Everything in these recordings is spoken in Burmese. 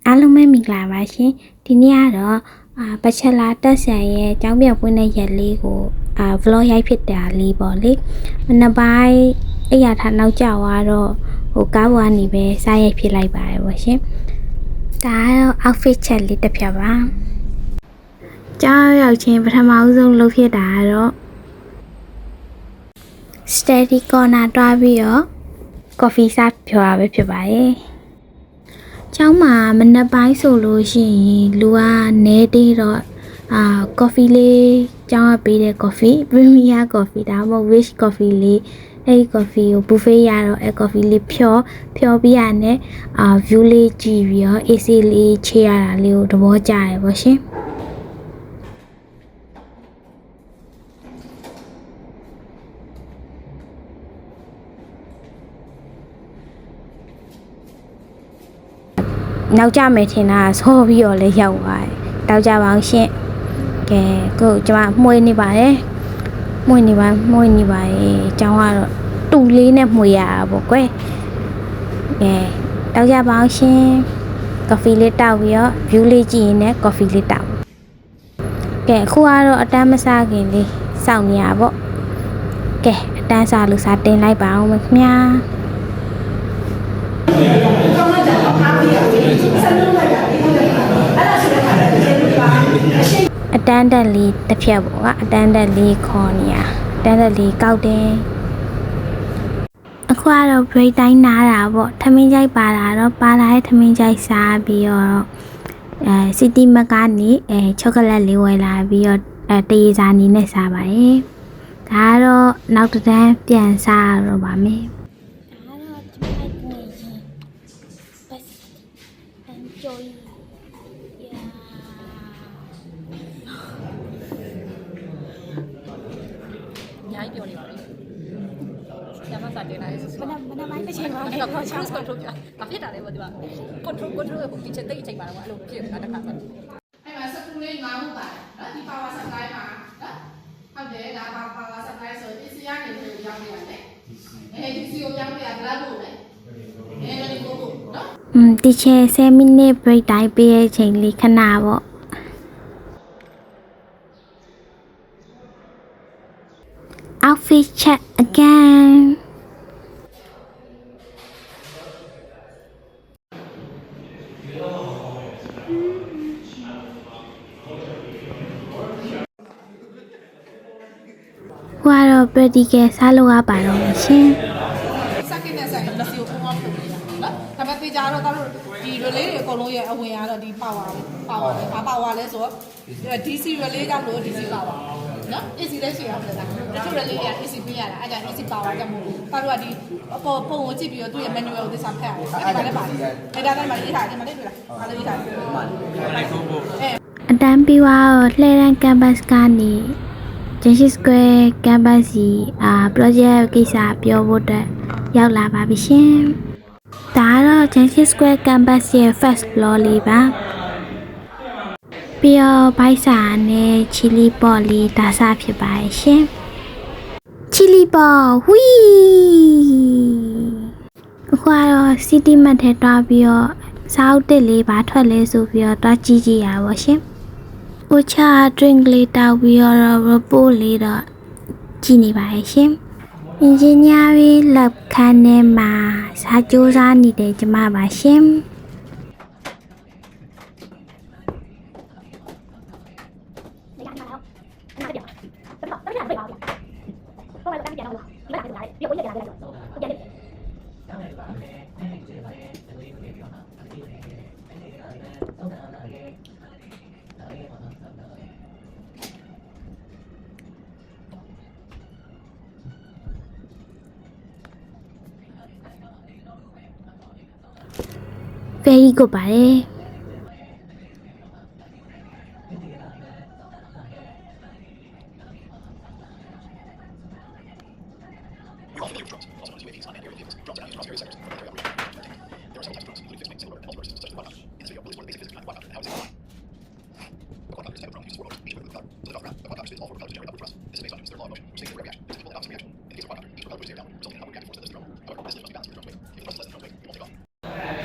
အားလုံးပဲမင်္ဂလာပါရှင်ဒီနေ့ကတော့ဘချက်လာတက်ဆန်ရဲ့ကျောင်းပြပွင့်တဲ့ရက်လေးကိုvlog ရိုက်ဖြစ်တာလေးပေါ့လေမနက်ပိုင်းအဲ့ရထားနောက်ကျသွားတော့ဟိုကားပေါ်ကနေပဲစားရိုက်ဖြစ်လိုက်ပါတယ်ပေါ့ရှင်ဒါကတော့ outfit ချက်လေးတစ်ဖြတ်ပါကျောင်းရောက်ချင်းပထမဦးဆုံးလုပ်ဖြစ်တာကတော့ steady corner တွားပြီးတော့ coffee စားဖြောတာပဲဖြစ်ပါတယ်ကျောင်းမှာမနက်ပိုင်းဆိုလို့ရှိရင်လူကနဲသေးတော့coffee လေးကျောင်းကပေးတဲ့ coffee premier coffee ဒါမှမဟုတ် rich coffee လေးအဲ့ coffee ကို buffet ရတော့အဲ့ coffee လေးဖြောပြီးရနဲ့view လေးကြည့်ပြီးတော့ AC လေးချေရတာလေးကိုသဘောကျရပါရှင်နောက်ကြမယ်ထင်တာဆောပြီးတော့လည်းရောက်သွားတယ်။တောက်ကြပါအောင်ရှင့်။ကဲကိုကျွန်မမှုေးနေပါတယ်။မှုေးနေပါရဲ့။ကျောင်းကတော့တူလေးနဲ့မှုေးရတာပေါ့ကွယ်။ကဲတောက်ကြပါအောင်ရှင်။ကော်ဖီလေးတောက်ပြီးတော့ view လေးကြည့်ရင်လည်းကော်ဖီလေးတောက်။ကဲအခုကတော့အတန်းမစားခင်လေးစောင့်နေရပေါ့။ကဲအတန်းစားလို့စားတင်လိုက်ပါအောင်ခင်ဗျာ။အတန်းတက်လေးတစ်ဖြတ်ပေါ့ကအတန်းတက်လေးခေါ်နေရအတန်းတက်လေးကောက်တယ်အခုကတော့ break time နားတာပေါ့ထမင်းကြိုက်ပါလာတော့ပါလာတဲ့ထမင်းကြိုက်စားပြီးတော့city mark ကနေချောကလက်လေးဝယ်လာပြီးတော့တရေစာနီနဲ့စားပါတယ်ဒါကတော့နောက်တစ်တန်းပြန်စားရတော့ပါမယ်ညာကြီးပြောနေပါလေ။ညမစားတင်လာရေးဆိုမနက်ပိုင်းတစ်ချိန်မှာလည်းcruise control ပြ။ဘာဖြစ်တာလဲပေါ့ဒီမှာ control ကိုဒီချက်တိတ်အချိန်မှာတော့အဲ့လိုဖြစ်နေတာတစ်ခါဆို။အဲ့မှာစကူလေးငါးခုပါတယ်နော်ဒီ power supply မှာနော်ဟုတ်တယ်ဒါ power supply ဆိုဒီစီကနေကိုရောက်နေရတယ်ဒီစီကိုရောက်နေရတာလို့လေဒီကိုနော်ဒီချေ10 minute break time ပေးရဲ့ချိန်လေးခဏပေါ့outfit check again ဟိုကတော့ practical စားလို့ရပါတော့ရှင် second နဲ့ဆိုင်ဒီစီကိုပုံအောင်လုပ်နေရနော်ဒါပေမဲ့တေချာတော့တို့ဒီ relay တွေအကုန်လုံးရဲ့အဝင်ကတော့ဒီ power လေဘာ power လဲဆိုတော့ DC relay ကြောင့်လို့ DC power နော် AC လည်းရှိရပါလားတချို့ relay တွေက AC ပေးရတာအဲ့ဒါ AC power ကြောင့်မို့ဘာလို့ကဒီအပေါ်ပုံကိုကြည့်ပြီးတော့သူ့ရဲ့ manual ကိုသစ္စာဖတ်ရတယ်အဲ့ဒါလည်းပါတယ်အဲ့ဒါတိုင်းမှာရေးထားတယ်မလေးတွေ့လားအားလုံးရေးထားတယ်အတန်းပြီးတော့လှည့်တန်း campus ကနေ Genesis Square campus စီ project ကိစ္စပြောဖို့အတွက်ရောက်လာပါပြီရှင်ဒါကတော့ Genesis Square campus ရဲ့ first floor လေးပါပြီးတော့ဘိုက်စာနဲ့ chili pot လေးဒါစားဖြစ်ပါရဲ့ရှင် chili pot ဝီအခုကတော့ city mart ထဲတွားပြီးတော့စားအုပ်တစ်လေးပါထွက်လဲဆိုပြီးတော့တွားကြည့်ကြရပါရှင်Ocha drink လေးတောက်ပြီးတော့ report လေးတော့ကြည့်နေပါရဲ့ရှင် engineering lab ခန်းထဲမှာစာကြိုးစားနေတဲ့ကျမပါရှင်very good ပါတယ်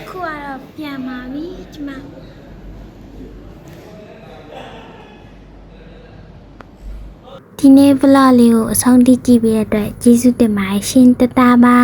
ခုကတော့ပြန်ပါပြီ ကျမဒီနေ့ဗလော့လေးကိုအဆုံးထိကြည့်ပေးတဲ့အတွက်ကျေးဇူးတင်ပါတယ်ရှင်တတပါ